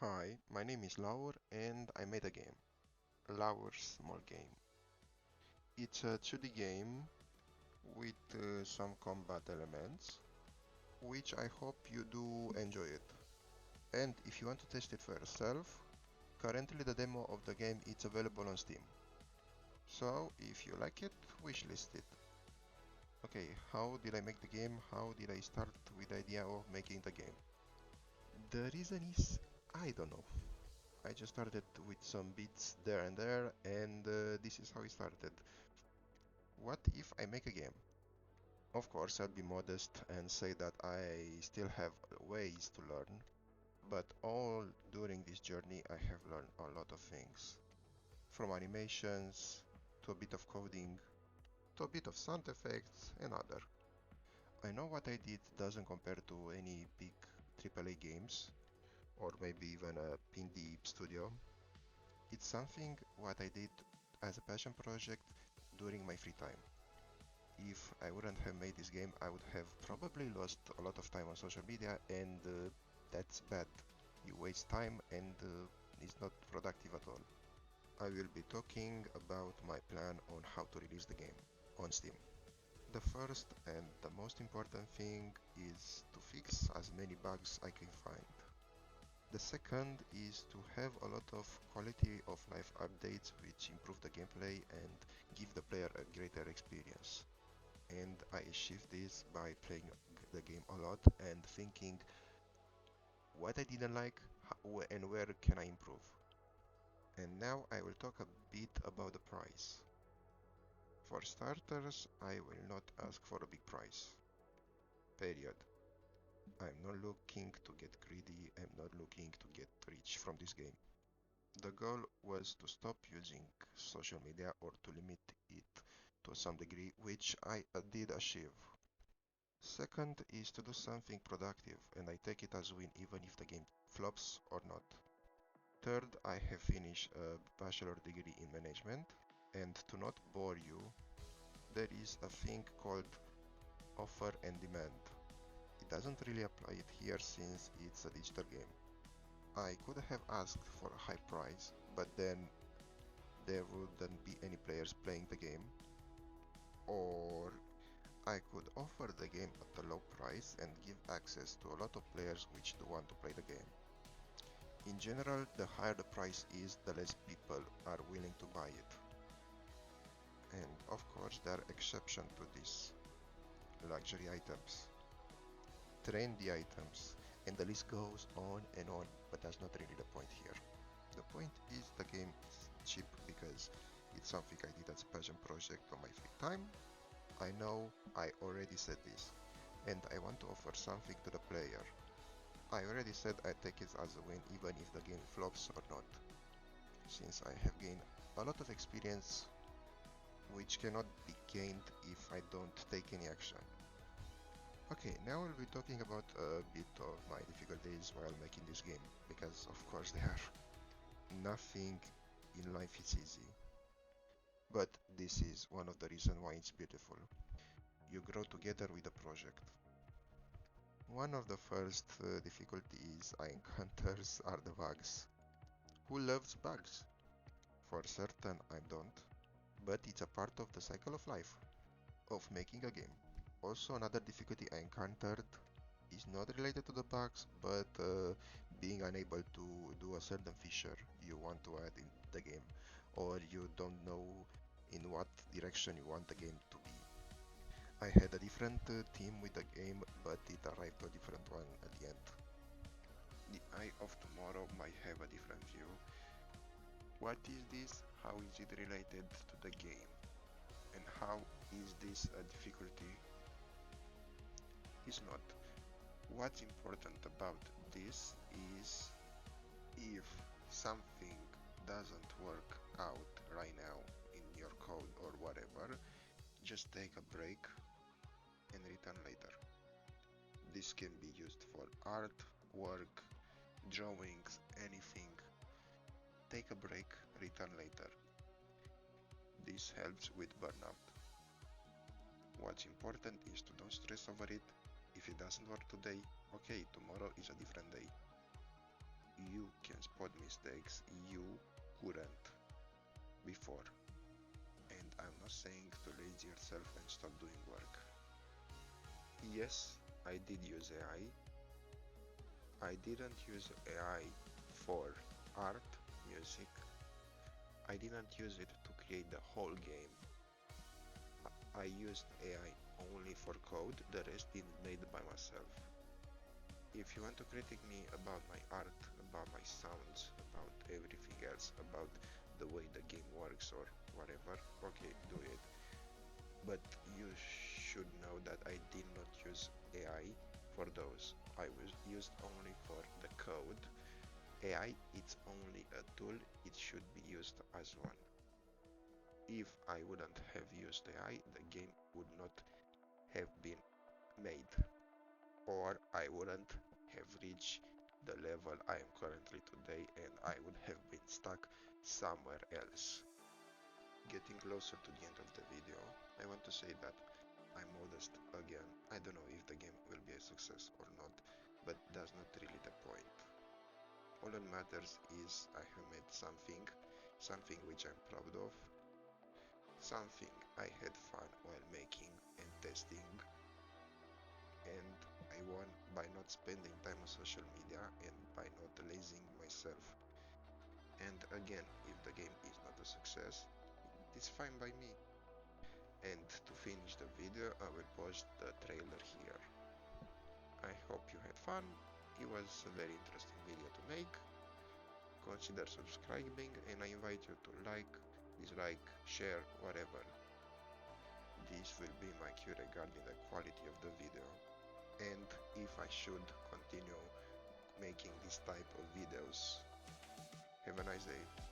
Hi, my name is Laur and I made a game, Laur's Small Game. It's a 2D game with some combat elements, which I hope you do enjoy it. And if you want to test it for yourself, currently the demo of the game is available on Steam. So if you like it, wishlist it. Okay, how did I make the game? How did I start with the idea of making the game? The reason is, I don't know. I just started with some bits there and there, and this is how it started. What if I make a game? Of course, I'll be modest and say that I still have ways to learn, but all during this journey I have learned a lot of things. From animations, to a bit of coding, to a bit of sound effects and other. I know what I did doesn't compare to any big AAA games, or maybe even a indie studio. It's something what I did as a passion project during my free time. If I wouldn't have made this game, I would have probably lost a lot of time on social media, and that's bad. You waste time and it's not productive at all. I will be talking about my plan on how to release the game on Steam. The first and the most important thing is to fix as many bugs I can find. The second is to have a lot of quality of life updates which improve the gameplay and give the player a greater experience. And I achieved this by playing the game a lot and thinking what I didn't like and where can I improve. And now I will talk a bit about the price. For starters, I will not ask for a big price. Period. I'm not looking to get greedy, I'm not looking to get rich from this game. The goal was to stop using social media or to limit it to some degree, which I did achieve. Second is to do something productive, and I take it as win even if the game flops or not. Third, I have finished a bachelor degree in management, and to not bore you, there is a thing called offer and demand. It doesn't really apply it here since it's a digital game. I could have asked for a high price, but then there wouldn't be any players playing the game, or I could offer the game at a low price and give access to a lot of players which do want to play the game. In general, the higher the price is, the less people are willing to buy it. And of course, there are exceptions to this. Luxury items, trendy items, and the list goes on, but that's not really the point here. The point is the game is cheap because it's something I did as a passion project on my free time. I know I already said this, and I want to offer something to the player. I already said I take it as a win even if the game flops or not, since I have gained a lot of experience which cannot be gained if I don't take any action. Okay, now we'll be talking about a bit of my difficulties while making this game, because of course they are. Nothing in life is easy, but this is one of the reasons why it's beautiful. You grow together with the project. One of the first difficulties I encounters are the bugs. Who loves bugs? For certain I don't, but it's a part of the cycle of life, of making a game. Also another difficulty I encountered is not related to the bugs, but being unable to do a certain feature you want to add in the game, or you don't know in what direction you want the game to be. I had a different team with the game, but it arrived to a different one at the end. The Eye of Tomorrow might have a different view. What is this? How is it related to the game? And how is this a difficulty? It's not. What's important about this is if something doesn't work out right now in your code or whatever, just take a break and return later. This can be used for art, work, drawings, anything. Take a break, return later. This helps with burnout. What's important is to don't stress over it. If it doesn't work today, okay, tomorrow is a different day. you can spot mistakes you couldn't before. And I'm not saying to lazy yourself and stop doing work. Yes, I did use AI. I didn't use AI for art, music. I didn't use it to create the whole game. I used AI only for code, the rest been made by myself. If you want to critique me about my art, about my sounds, about everything else, about the way the game works or whatever, okay, do it. But you should know that I did not use AI for those. I was used only for the code. AI, it's only a tool, it should be used as one. If I wouldn't have used AI, the game would not have been made, or I wouldn't have reached the level I am currently today, and I would have been stuck somewhere else. Getting closer to the end of the video, I want to say that I'm modest again. I don't know if the game will be a success or not, but that's not really the point. All that matters is I have made something which I'm proud of, something I had fun while making and testing, and I won by not spending time on social media and by not lazing myself. And again, if the game is not a success, it's fine by me. And to finish the video, I will post the trailer here. I hope you had fun. It was a very interesting video to make. Consider subscribing, and I invite you to like, dislike, share, whatever. This will be my cue regarding the quality of the video, and if I should continue making this type of videos. Have a nice day.